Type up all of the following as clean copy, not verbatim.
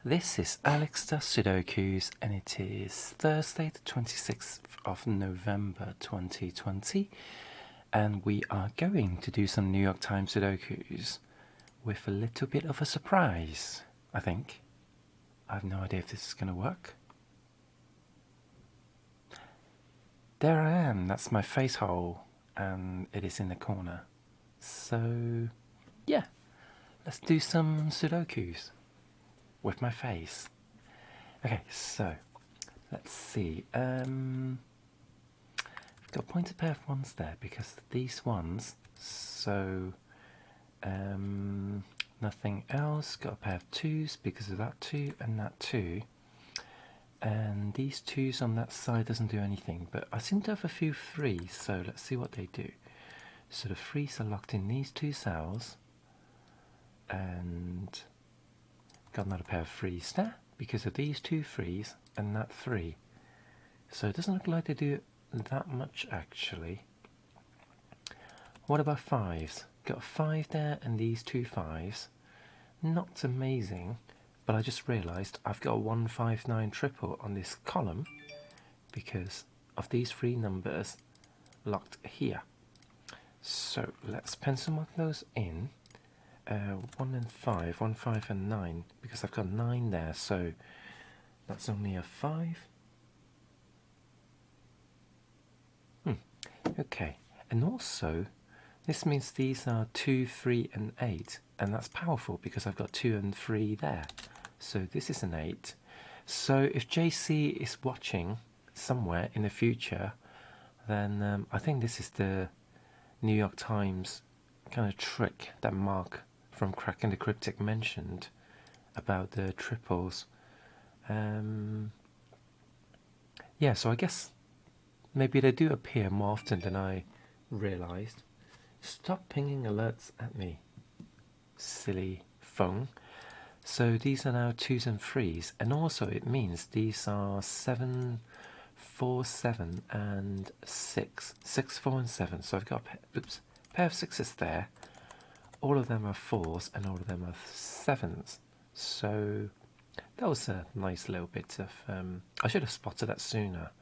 This is Alex does Sudokus, and it is Thursday, the 26th of November 2020, and we are going to do some New York Times Sudokus with a little bit of a surprise, I think. I have no idea if this is going to work. There I am, that's my face hole, and it is in the corner. So, yeah, let's do some Sudokus with my face. Okay, so let's see. I've got a pointed pair of ones there because these ones. So nothing else. Got a pair of twos because of that two and that two. And these twos on that side doesn't do anything, but I seem to have a few threes, so let's see what they do. So the threes are locked in these two cells, and got another pair of threes there because of these two threes and that three. So it doesn't look like they do that much actually. What about fives? Got a five there and these two fives. Not amazing, but I just realised I've got a 159 triple on this column because of these three numbers locked here. So let's pencil mark those in. 1 and 5, 1, 5 and 9, because I've got 9 there, so that's only a 5. Okay, and also this means these are 2, 3 and 8, and that's powerful because I've got 2 and 3 there. So this is an 8. So if JC is watching somewhere in the future, then I think this is the New York Times kind of trick that Mark from Cracking the Cryptic mentioned about the triples. Yeah, so I guess maybe they do appear more often than I realized. Stop pinging alerts at me, silly phone. So these are now 2s and 3s, and also it means these are 7, 4, 7 and 6. 6, 4 and 7. So I've got a pair of 6s there. All of them are 4s and all of them are 7s. So that was a nice little bit of... I should have spotted that sooner.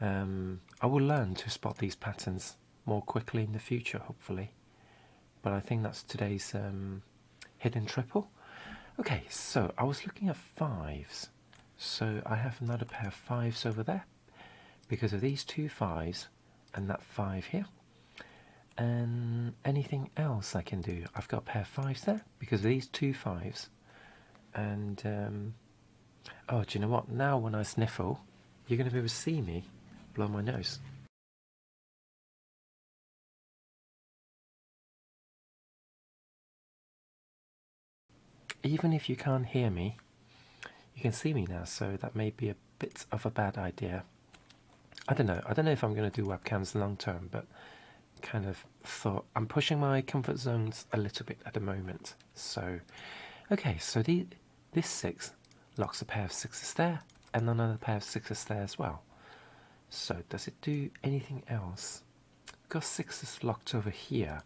I will learn to spot these patterns more quickly in the future, hopefully. But I think that's today's hidden triple. Okay, so I was looking at 5s. So I have another pair of 5s over there because of these two 5s and that 5 here. And anything else I can do? I've got a pair of 5s there because of these two 5s. And oh, do you know what? Now when I sniffle, you're going to be able to see me blow my nose. Even if you can't hear me, you can see me now, so that may be a bit of a bad idea. I don't know if I'm going to do webcams long term, but kind of thought I'm pushing my comfort zones a little bit at the moment. So okay, so this 6 locks a pair of 6s there and another pair of 6s there as well. So does it do anything else? Got 6s locked over here.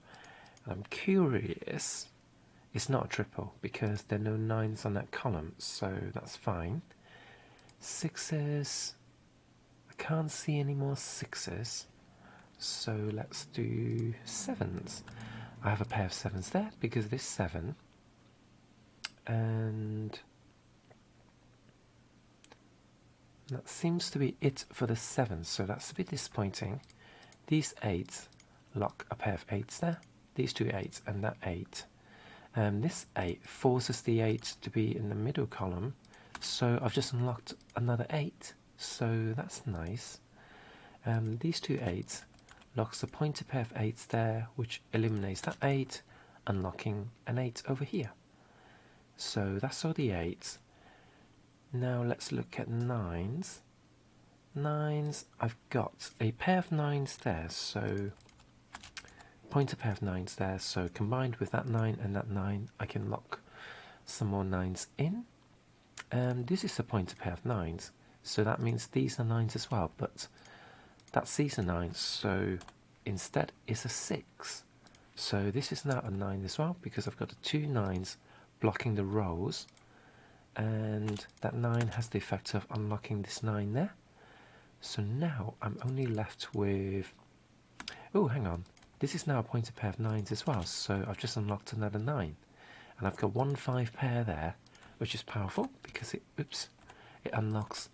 I'm curious. It's not a triple because there are no 9s on that column, so that's fine. 6s. I can't see any more 6s. So let's do 7s. I have a pair of 7s there because this 7. And that seems to be it for the 7s, so that's a bit disappointing. These 8s lock a pair of 8s there. These two 8s and that 8. This 8 forces the 8 to be in the middle column, so I've just unlocked another 8, so that's nice. These two 8s locks a pointed pair of 8s there, which eliminates that 8, unlocking an 8 over here. So that's all the 8s. Now let's look at 9s. 9s, I've got a pair of 9s there, so pointed pair of 9s there, so combined with that 9 and that 9, I can lock some more 9s in. This is a pointed pair of 9s, so that means these are 9s as well, but that's these are 9s, so instead it's a 6. So this is now a 9 as well, because I've got the two 9s blocking the rows, and that 9 has the effect of unlocking this 9 there. So now I'm only left with, oh hang on, this is now a pointed pair of 9s as well, so I've just unlocked another 9, and I've got 1 5 pair there, which is powerful because it, oops, it unlocks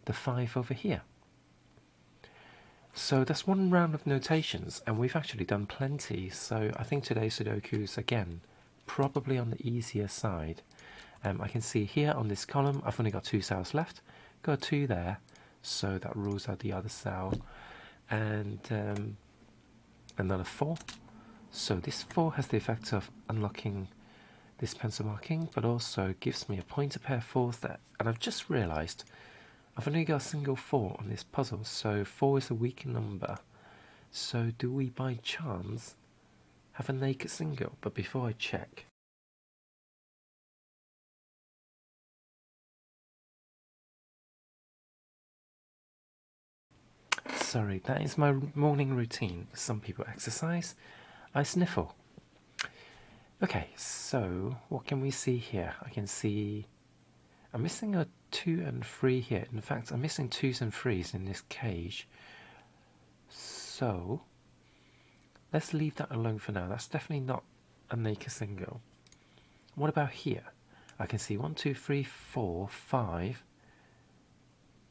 the 5 over here. So that's one round of notations, and we've actually done plenty. So I think today's Sudokus, again, probably on the easier side. I can see here on this column, I've only got 2 cells left. Got 2 there, so that rules out the other cell. And another 4. So this 4 has the effect of unlocking this pencil marking, but also gives me a pointer pair of 4s there. And I've just realised I've only got a single 4 on this puzzle, so 4 is a weak number. So do we by chance have a naked single? But before I check, sorry, that is my morning routine. Some people exercise, I sniffle. Okay, so what can we see here? I can see I'm missing a 2 and 3 here. In fact, I'm missing 2s and 3s in this cage. So let's leave that alone for now. That's definitely not a naked single. What about here? I can see 1, 2, 3, 4, 5.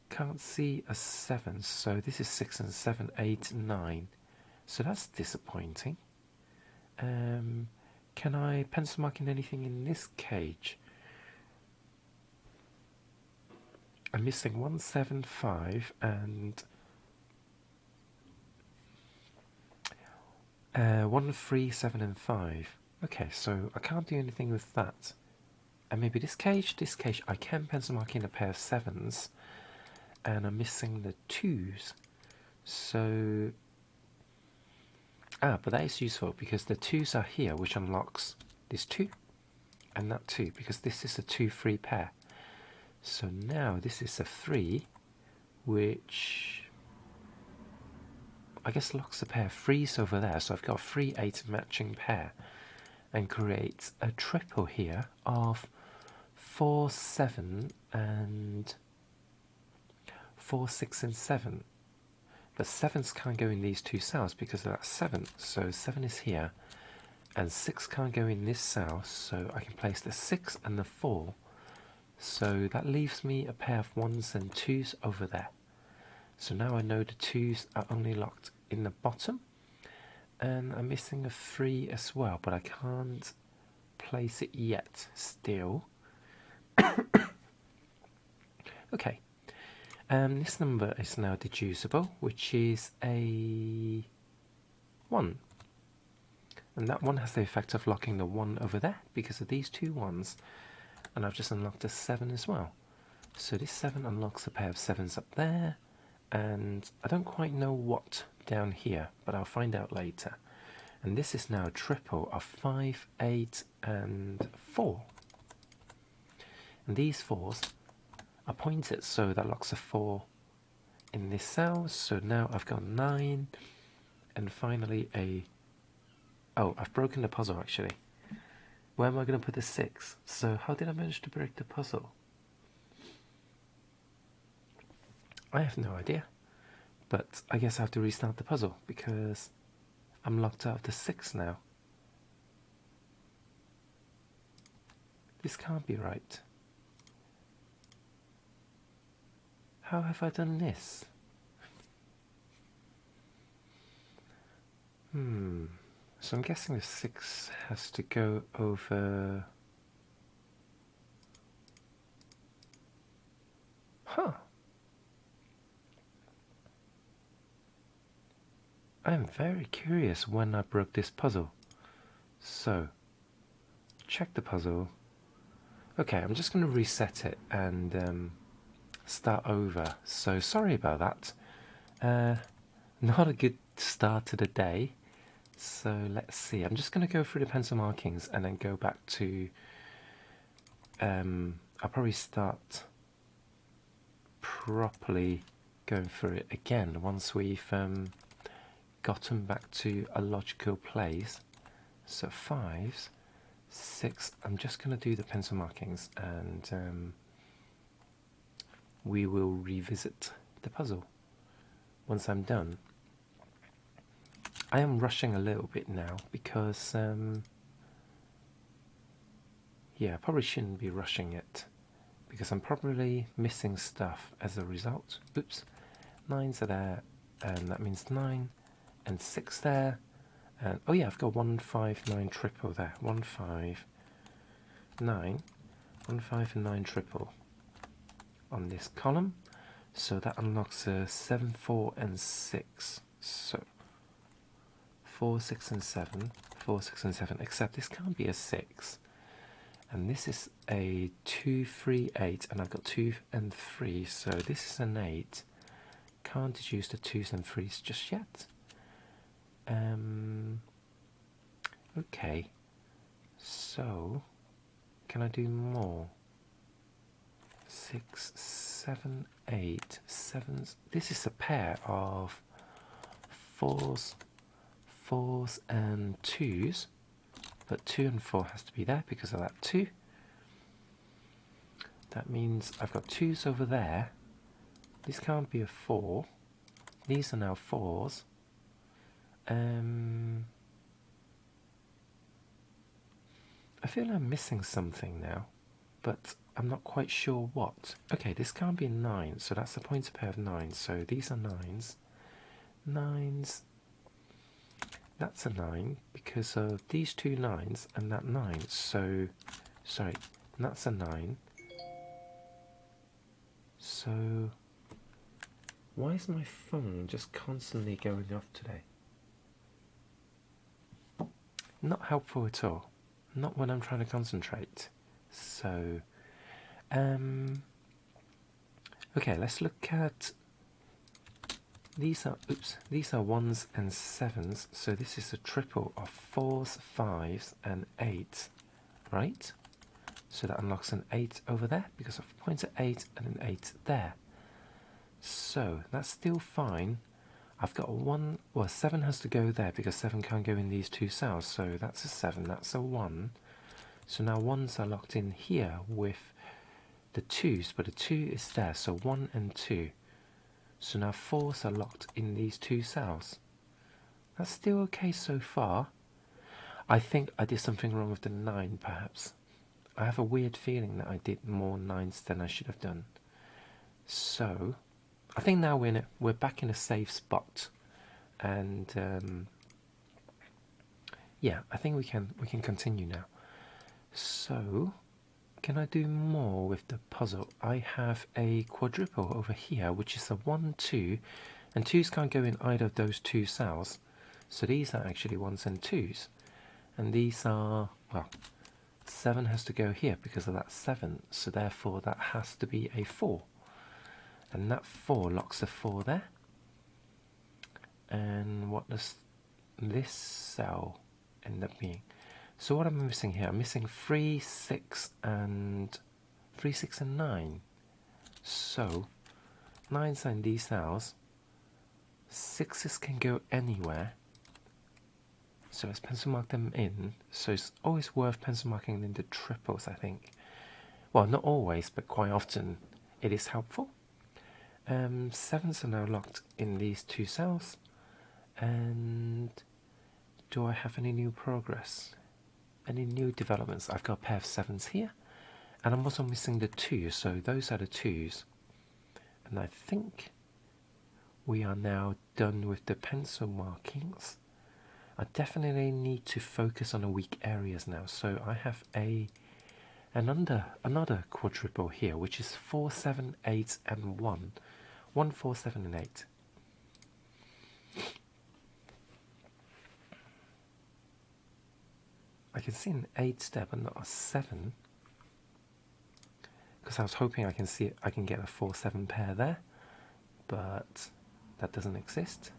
Can't see a 7, so this is 6 and 7, 8, 9. So that's disappointing. Can I pencil mark in anything in this cage? I'm missing 1, 7, 5 and 1, 3, 7 and 5. Okay, so I can't do anything with that. And maybe this cage, I can pencil mark in a pair of 7s, and I'm missing the 2s. So, but that is useful because the 2s are here, which unlocks this 2 and that 2, because this is a 2-3 pair. So now this is a 3, which I guess locks a pair of 3s over there. So I've got a 3-8 matching pair, and creates a triple here of 4, 7 and 4, 6 and 7. But 7s can't go in these 2 cells because of that 7. So 7 is here, and 6 can't go in this cell, so I can place the 6 and the 4. So that leaves me a pair of 1s and 2s over there. So now I know the 2s are only locked in the bottom, and I'm missing a 3 as well, but I can't place it yet still. Okay, this number is now deducible, which is a 1. And that 1 has the effect of locking the 1 over there because of these 2 1s. And I've just unlocked a 7 as well. So this 7 unlocks a pair of 7s up there. And I don't quite know what down here, but I'll find out later. And this is now a triple of 5, 8 and 4. And these 4s are pointed, so that locks a 4 in this cell. So now I've got 9, and finally a... Oh, I've broken the puzzle actually. Where am I going to put the 6? So how did I manage to break the puzzle? I have no idea. But I guess I have to restart the puzzle because I'm locked out of the 6 now. This can't be right. How have I done this? So I'm guessing the 6 has to go over... Huh. I'm very curious when I broke this puzzle. So, check the puzzle. Okay, I'm just going to reset it and start over. So, sorry about that. Not a good start to the day. So, let's see. I'm just going to go through the pencil markings and then go back to... I'll probably start properly going through it again once we've gotten back to a logical place. So 5s, 6. I'm just going to do the pencil markings and we will revisit the puzzle once I'm done. I am rushing a little bit now because yeah, I probably shouldn't be rushing it because I'm probably missing stuff as a result. Oops, 9s are there, and that means 9 and 6 there, and oh yeah, I've got 1 5 9 triple there. 1 5 9, 1 5 and 9 triple on this column, so that unlocks 7 4 and 6. So 4 6 and 7, 4 6 and 7, except this can't be a 6. And this is a 2 3 8, and I've got 2 and 3, so this is an 8. Can't deduce the 2s and 3s just yet. Okay, so can I do more? 6 7 8 7s. This is a pair of 4s and 2s, but 2 and 4 has to be there because of that 2. That means I've got 2s over there. This can't be a 4. These are now 4s. I feel I'm missing something now, but I'm not quite sure what. Okay, this can't be a 9, so that's a pointer pair of 9s. So these are 9s. 9s. That's a 9 because of these 2 9s and that 9. So, sorry, that's a 9. So, why is my phone just constantly going off today? Not helpful at all. Not when I'm trying to concentrate. So, okay, let's look at these are 1s and 7s, so this is a triple of 4s, 5s and 8s, right? So that unlocks an 8 over there because of pointer 8 and an 8 there. So that's still fine. I've got 1, well 7 has to go there because 7 can't go in these two cells, so that's a 7, that's a 1. So now 1s are locked in here with the 2s, but the 2 is there, so 1 and 2. So now 4s are locked in these two cells. That's still okay so far. I think I did something wrong with the 9 perhaps. I have a weird feeling that I did more 9s than I should have done. So I think now we're back in a safe spot, and yeah, I think we can continue now. So can I do more with the puzzle? I have a quadruple over here, which is a 1 2, and 2s can't go in either of those two cells, so these are actually 1s and 2s, and these are, well, 7 has to go here because of that 7, so therefore that has to be a 4. And that 4 locks a 4 there. And what does this cell end up being? So what am I missing here? I'm missing 3, 6 and 9. So 9s are in these cells. 6s can go anywhere. So let's pencil mark them in. So it's always worth pencil marking in the triples, I think. Well, not always, but quite often it is helpful. 7s are now locked in these two cells. And do I have any new progress? Any new developments? I've got a pair of 7s here. And I'm also missing the 2s, so those are the 2s. And I think we are now done with the pencil markings. I definitely need to focus on the weak areas now. So I have another quadruple here, which is 4 7 8 and 1. 1 4 7 and 8. I can see an 8 there, but not a 7. Because I was hoping I can get a 4 7 pair there, but that doesn't exist.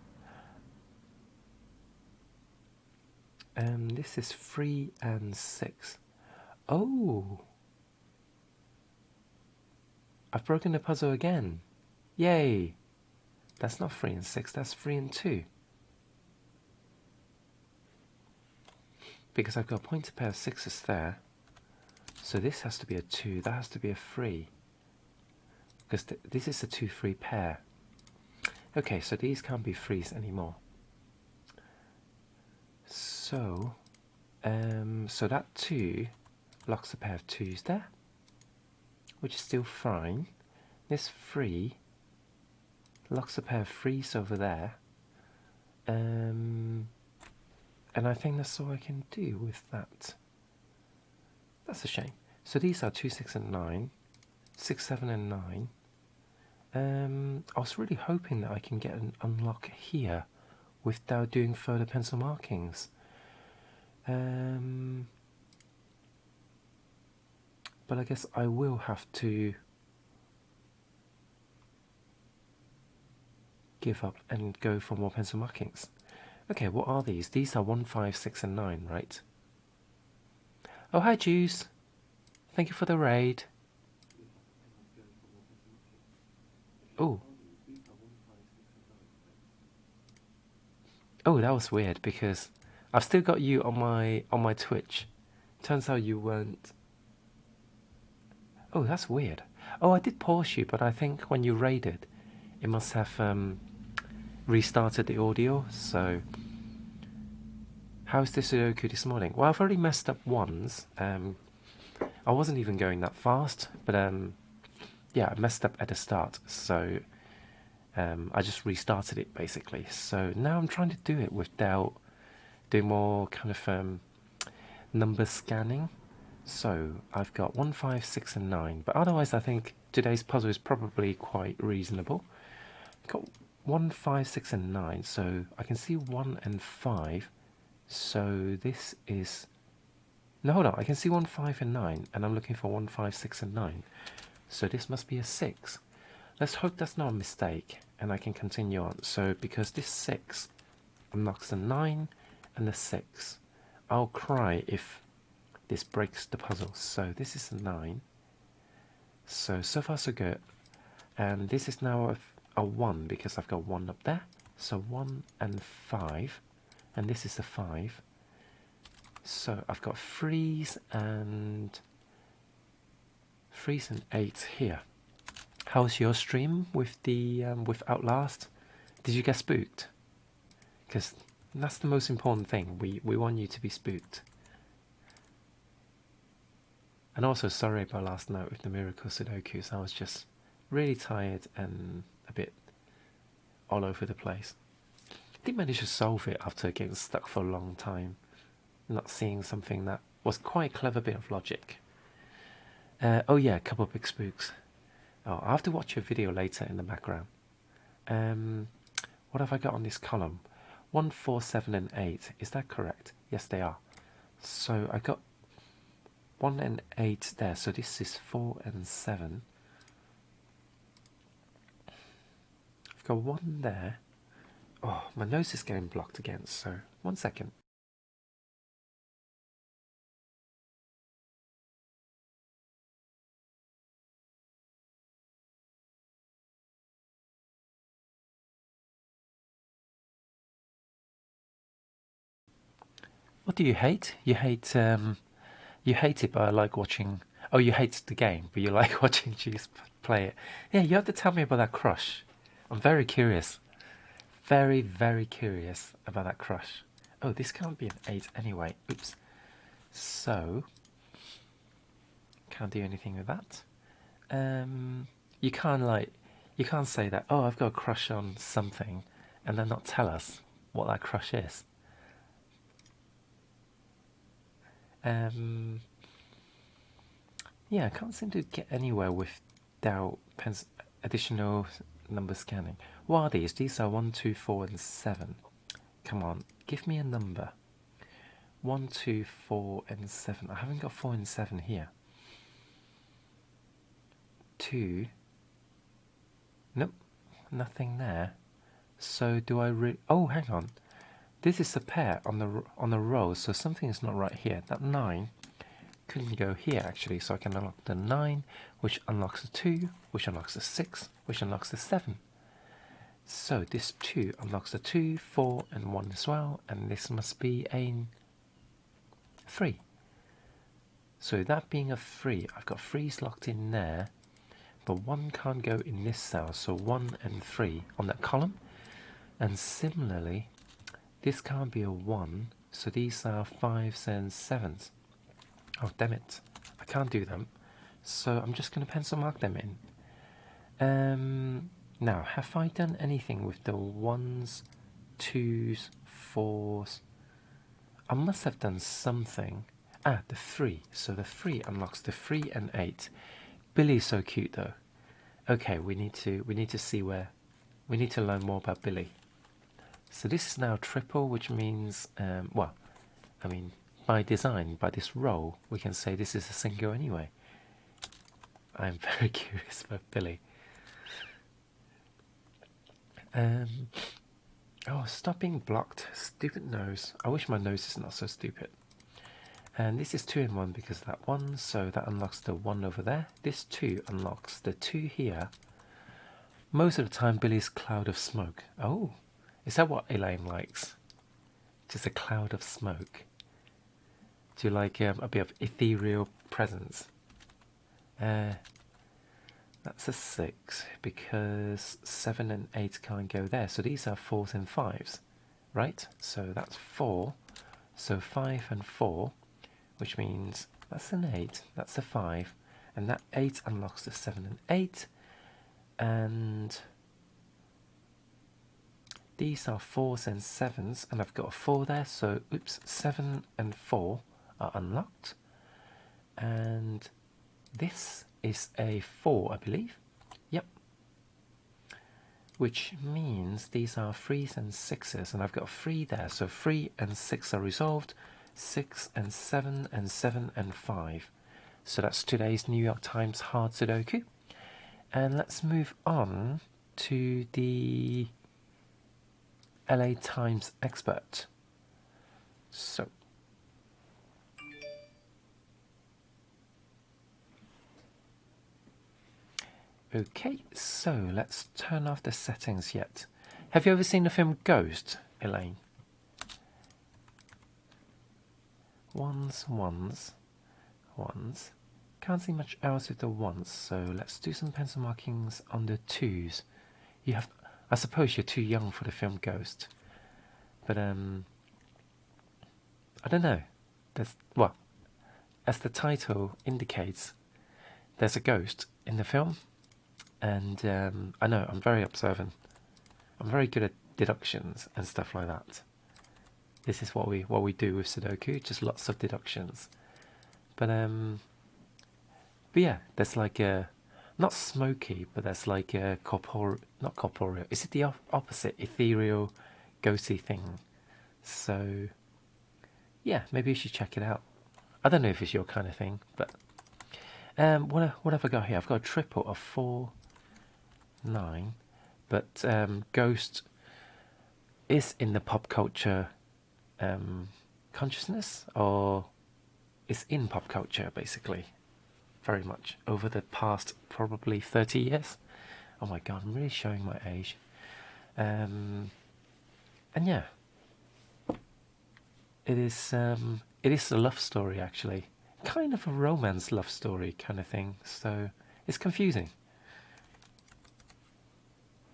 This is 3 and 6. Oh! I've broken the puzzle again. Yay! That's not 3 and 6, that's 3 and 2. because I've got a pointed pair of 6s there. So this has to be a 2, that has to be a 3. Because this is a 2-3 pair. Okay, so these can't be 3s anymore. So, so that 2 locks a pair of 2s there, which is still fine. This 3 locks a pair of 3s over there. And I think that's all I can do with that. That's a shame. So these are 2, 6 and 9. 6, 7 and 9. I was really hoping that I can get an unlock here without doing further pencil markings. But I guess I will have to give up and go for more pencil markings. Okay, what are these? These are 1, 5, 6 and 9, right? Oh, hi Juice. Thank you for the raid. Oh. Oh, that was weird because I've still got you on my Twitch. Turns out you weren't. Oh, that's weird. Oh, I did pause you, but I think when you raided, it must have restarted the audio. So, how's the Sudoku this morning? Well, I've already messed up once. I wasn't even going that fast, but yeah, I messed up at the start. So, I just restarted it basically. So now I'm trying to do it without doing more kind of number scanning. So I've got 1, 5, 6 and 9, but otherwise I think today's puzzle is probably quite reasonable. I've got 1, 5, 6 and 9, so I can see 1 and 5. So this is... No, hold on, I can see 1, 5 and 9, and I'm looking for 1, 5, 6 and 9. So this must be a 6. Let's hope that's not a mistake, and I can continue on. So because this 6 unlocks the 9 and the 6, I'll cry if this breaks the puzzle. So this is a 9. So far so good. And this is now a 1 because I've got 1 up there. So 1 and 5. And this is a 5. So I've got 3s and 8 here. How's your stream with the with Outlast? Did you get spooked? Because that's the most important thing. We want you to be spooked. And also, sorry about last night with the Miracle Sudokus. I was just really tired and a bit all over the place. Did manage to solve it after getting stuck for a long time, not seeing something that was quite a clever bit of logic. Oh yeah, a couple of big spooks. Oh, I'll have to watch a video later in the background. What have I got on this column? 1, 4, 7 and 8. Is that correct? Yes, they are. So I got 1 and 8 there. So this is 4 and 7. I've got 1 there. Oh, my nose is getting blocked again. So 1 second. What do you hate? You hate it, but I like watching. Oh, you hate the game, but you like watching Juice play it. Yeah, you have to tell me about that crush. I'm very curious. Very, very curious about that crush. Oh, this can't be an 8 anyway. Oops. So, can't do anything with that. You can't say that. Oh, I've got a crush on something, and then not tell us what that crush is. Yeah, I can't seem to get anywhere without additional number scanning. What are these? These are 1, 2, 4, and 7. Come on, give me a number. 1, 2, 4, and 7. I haven't got 4 and 7 here. 2. Nope, nothing there. So do I oh, hang on. This is a pair on the row, so something is not right here. That 9 couldn't go here actually, so I can unlock the 9, which unlocks the 2, which unlocks the 6, which unlocks the 7. So this 2 unlocks the 2, 4, and 1 as well, and this must be a 3. So that being a 3, I've got 3's locked in there, but 1 can't go in this cell, so 1 and 3 on that column. And similarly, this can't be a 1, so these are 5's and 7's. Oh, damn it. I can't do them. So I'm just going to pencil mark them in. Now, have I done anything with the 1's, 2's, 4's? I must have done something. Ah, the 3. So the 3 unlocks the 3 and 8. Billy's so cute though. Okay, we need to see where we need to learn more about Billy. So this is now triple, which means well, I mean by design, by this roll, we can say this is a single anyway. I'm very curious about Billy. Oh, stop being blocked. Stupid nose. I wish my nose is not so stupid. And this is 2 in 1 because of that 1, so that unlocks the 1 over there. This 2 unlocks the 2 here. Most of the time, Billy's cloud of smoke. Oh, is that what Elaine likes? Just a cloud of smoke. Do you like a bit of ethereal presence? That's a 6 because 7 and 8 can't go there. So these are 4's and 5's, right? So that's 4. So 5 and 4, which means that's an 8, that's a 5. And that 8 unlocks the 7 and 8. And these are 4's and 7's. And I've got a 4 there. So, oops, 7 and 4 are unlocked. And this is a 4, I believe. Yep. Which means these are 3's and 6's, and I've got 3 there. So 3 and 6 are resolved. 6 and 7 and 7 and 5. So that's today's New York Times hard Sudoku. And let's move on to the LA Times expert. So okay, so let's turn off the settings yet. Have you ever seen the film Ghost, Elaine? Ones. Can't see much else with the ones, so let's do some pencil markings on the 2's. You have, I suppose you're too young for the film Ghost, but I don't know. There's, well, as the title indicates, there's a ghost in the film. And I know I'm very observant. I'm very good at deductions and stuff like that. This is what we do with Sudoku, just lots of deductions. But yeah, there's like a not smoky, but there's like a not corporeal. Is it the opposite, ethereal, ghosty thing? So yeah, maybe you should check it out. I don't know if it's your kind of thing, but what have I got here? I've got a triple of 4, 9, but Ghost is in the pop culture consciousness, or is in pop culture basically, very much over the past probably 30 years. Oh my god, I'm really showing my age. And yeah, it is a love story actually, kind of a romance love story kind of thing. So it's confusing,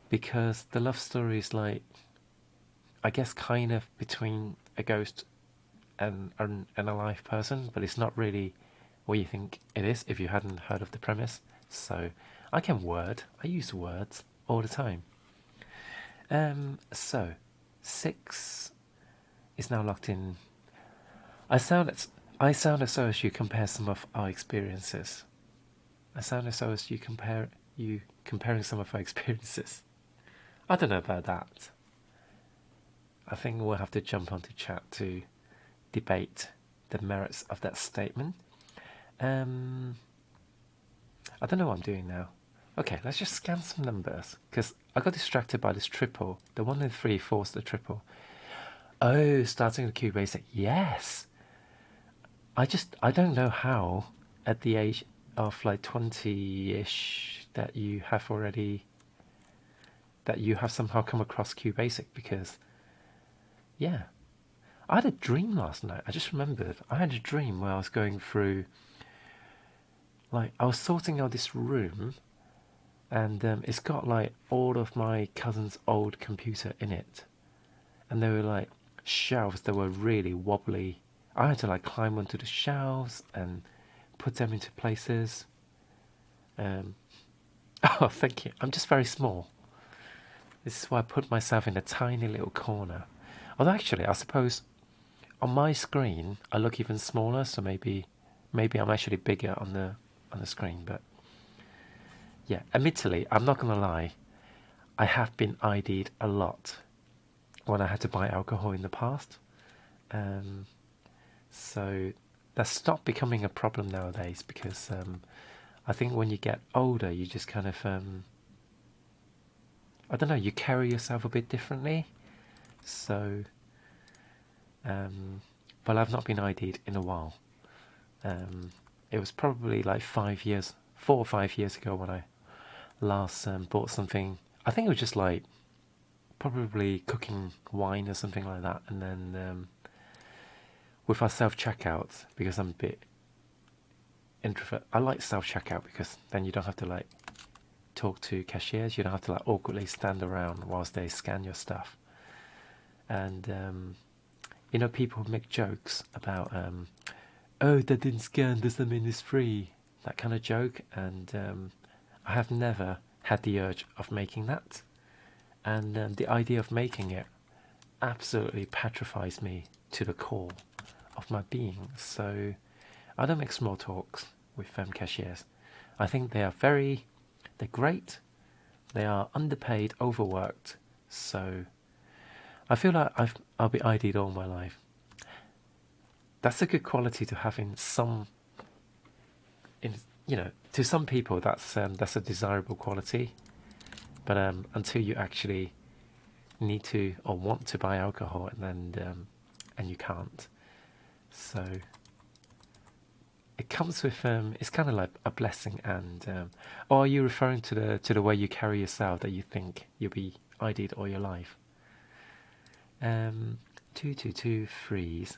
because the love story is like, I guess, kind of between a ghost and a live person, but it's not really what you think it is if you hadn't heard of the premise. So I use words all the time. So 6 is now locked in. I sound as so as you compare some of our experiences. I sound as so as you comparing some of our experiences. I don't know about that. I think we'll have to jump onto chat to debate the merits of that statement. I don't know what I'm doing now. Okay, let's just scan some numbers, because I got distracted by this triple. The 1 and 3 forced the triple. Oh, starting with Q basic. Yes. I don't know how at the age of like 20-ish that you have somehow come across Q basic, because yeah, I had a dream last night. I just remembered. I had a dream where I was going through, like, I was sorting out this room, and it's got like all of my cousin's old computer in it, and they were like shelves that were really wobbly. I had to like climb onto the shelves and put them into places. Um, oh, thank you. I'm just very small. This is why I put myself in a tiny little corner. Although actually, I suppose on my screen I look even smaller, so maybe I'm actually bigger on the screen. But yeah, admittedly, I'm not gonna lie. I have been ID'd a lot when I had to buy alcohol in the past. Um, so that's stopped becoming a problem nowadays because I think when you get older, you just kind of I don't know, you carry yourself a bit differently. So, um, but I've not been ID'd in a while. Um, it was probably like 5 years, 4 or 5 years ago when I last bought something. I think it was just like probably cooking wine or something like that, and then with our self checkout, because I'm a bit introvert. I like self checkout because then you don't have to like talk to cashiers. You don't have to like awkwardly stand around whilst they scan your stuff. And you know, people make jokes about oh, that didn't scan doesn't mean it's free. That kind of joke, and I have never had the urge of making that. And the idea of making it absolutely petrifies me to the core of my being. So I don't make small talks with cashiers. I think they're great. They are underpaid, overworked. So I feel like I'll be ID'd all my life. That's a good quality to have in some, in you know, to some people that's a desirable quality. But until you actually need to or want to buy alcohol, and you can't, so it comes with it's kind of like a blessing. And or are you referring to the way you carry yourself that you think you'll be ID'd all your life? 222 freeze.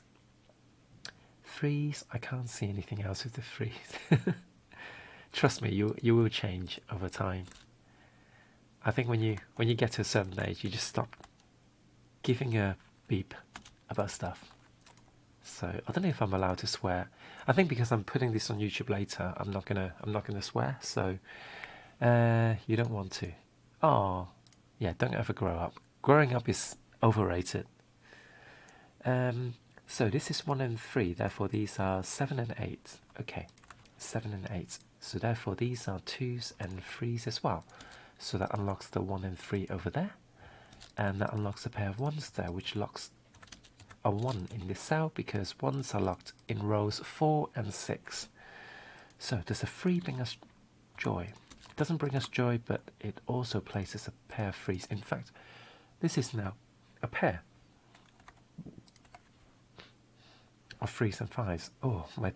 Freeze. I can't see anything else with the freeze. Trust me, you will change over time. I think when you get to a certain age, you just stop giving a beep about stuff. So I don't know if I'm allowed to swear. I think because I'm putting this on YouTube later, I'm not gonna swear. So you don't want to. Oh, yeah. Don't ever grow up. Growing up is overrated. Um, so this is 1 and 3. Therefore, these are 7 and 8. Okay, 7 and 8. So therefore, these are 2s and 3s as well. So that unlocks the 1 and 3 over there, and that unlocks a pair of 1s there, which locks a 1 in this cell because 1s are locked in rows 4 and 6. So does a 3 bring us joy? It doesn't bring us joy, but it also places a pair of 3s. In fact, this is now a pair of 3s and 5s. Oh, I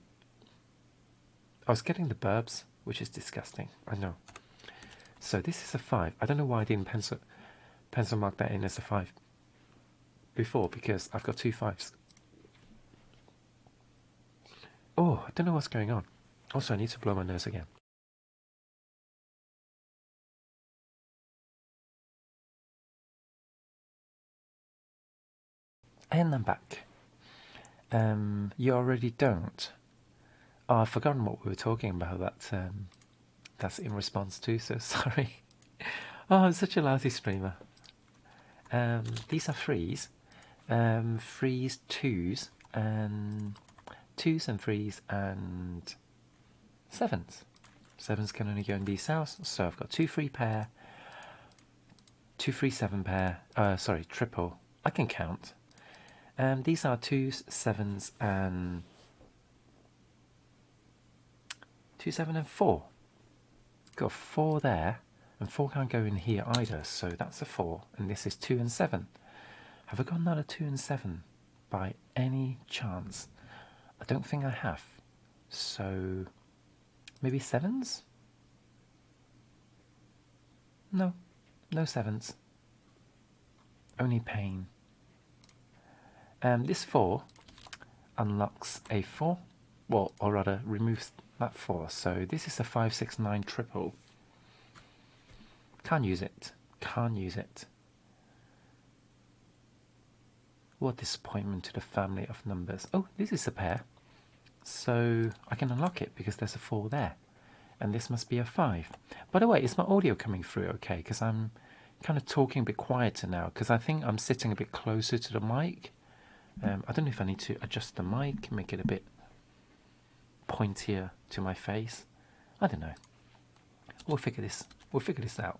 was getting the burps, which is disgusting, I know. So this is a 5. I don't know why I didn't pencil mark that in as a 5 before, because I've got 2 5s. Oh, I don't know what's going on. Also, I need to blow my nose again. And I'm back. You already don't. Oh, I've forgotten what we were talking about. That's in response to. So sorry. Oh, I'm such a lousy streamer. These are 3s. 3s, 2s, and 2s and 3s and 7s. 7s can only go in these cells. So I've got 2 3 pair, 2 3 7 pair. Sorry, triple. I can count. These are 2s, 7s, and 2 7 and 4. Got 4 there, and 4 can't go in here either, so that's a 4, and this is 2 and 7. Have I got another 2 and 7 by any chance? I don't think I have. So maybe 7s? No, no 7s. Only pain. This 4 unlocks a 4, well, or rather removes that 4. So this is a 5, 6, 9 triple. Can't use it. Can't use it. What disappointment to the family of numbers. Oh, this is a pair. So I can unlock it because there's a 4 there. And this must be a 5. By the way, is my audio coming through okay? Because I'm kind of talking a bit quieter now because I think I'm sitting a bit closer to the mic. I don't know if I need to adjust the mic, make it a bit pointier to my face. I don't know. We'll figure this out.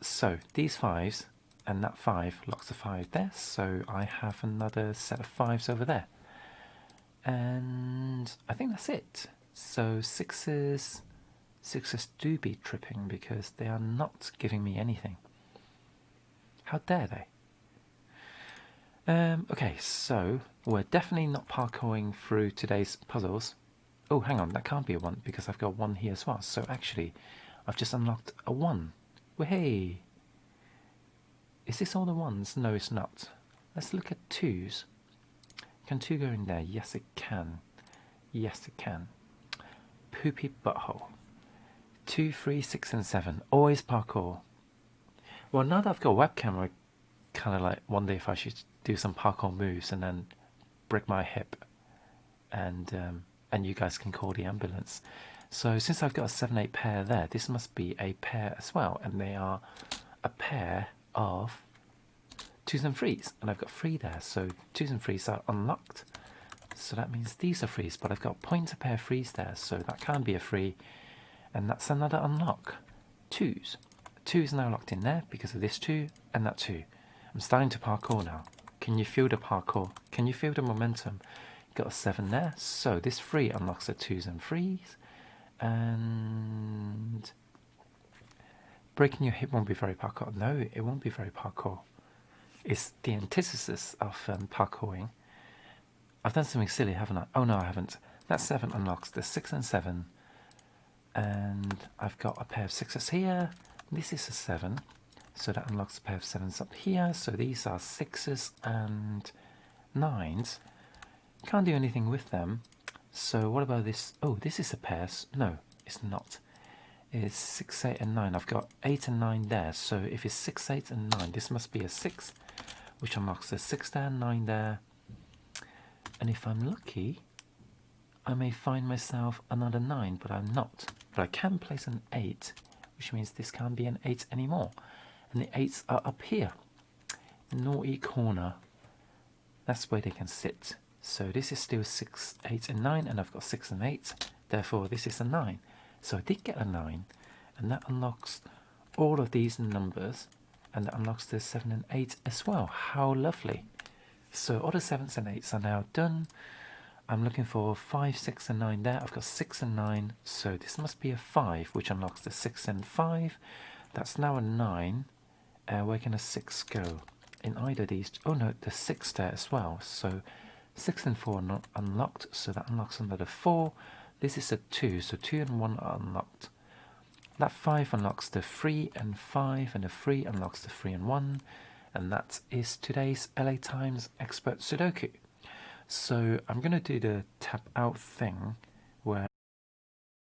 So these 5s and that 5 locks the 5 there. So I have another set of 5s over there. And I think that's it. So 6s do be tripping because they are not giving me anything. How dare they? Okay, so we're definitely not parkouring through today's puzzles. Oh, hang on, that can't be a 1 because I've got 1 here as well. So actually, I've just unlocked a 1. Well, hey! Is this all the 1s? No, it's not. Let's look at 2s. Can 2 go in there? Yes, it can. Yes, it can. Poopy butthole. 2, 3, 6, and 7. Always parkour. Well, now that I've got a webcam, I kind of like wonder if I should do some parkour moves and then break my hip, and you guys can call the ambulance. So since I've got a 7, 8 pair there, this must be a pair as well, and they are a pair of 2s and 3s, and I've got 3 there. So 2s and 3s are unlocked. So that means these are 3s, but I've got pointer pair 3s there, so that can't be a 3, and that's another unlock. 2s. 2 is now locked in there because of this 2 and that 2. I'm starting to parkour now. Can you feel the parkour? Can you feel the momentum? Got a 7 there, so this 3 unlocks the 2s and 3s, and breaking your hip won't be very parkour. No, it won't be very parkour. It's the antithesis of parkouring. I've done something silly, haven't I? Oh no, I haven't. That 7 unlocks the 6 and 7, and I've got a pair of 6s here. This is a 7, so that unlocks a pair of 7s up here. So these are 6s and 9s. Can't do anything with them. So what about this? Oh, this is a pair. No, it's not. It's 6, 8, and 9. I've got 8 and 9 there. So if it's 6, 8, and 9, this must be a 6, which unlocks the 6 there, 9 there. And if I'm lucky, I may find myself another 9, but I'm not. But I can place an 8, which means this can't be an 8 anymore. And the 8s are up here. Naughty corner. That's where they can sit. So this is still 6, 8, and 9, and I've got 6 and 8. Therefore, this is a 9. So I did get a 9, and that unlocks all of these numbers, and that unlocks the 7 and 8 as well. How lovely. So all the 7s and 8s are now done. I'm looking for 5, 6, and 9 there. I've got 6 and 9, so this must be a 5, which unlocks the 6 and 5. That's now a 9. Where can a 6 go? In either these. Oh no, the 6 there as well. So 6 and 4 are not unlocked, so that unlocks another 4. This is a 2, so 2 and 1 are unlocked. That 5 unlocks the 3 and 5, and the 3 unlocks the 3 and 1. And that is today's LA Times Expert Sudoku. So I'm going to do the tap out thing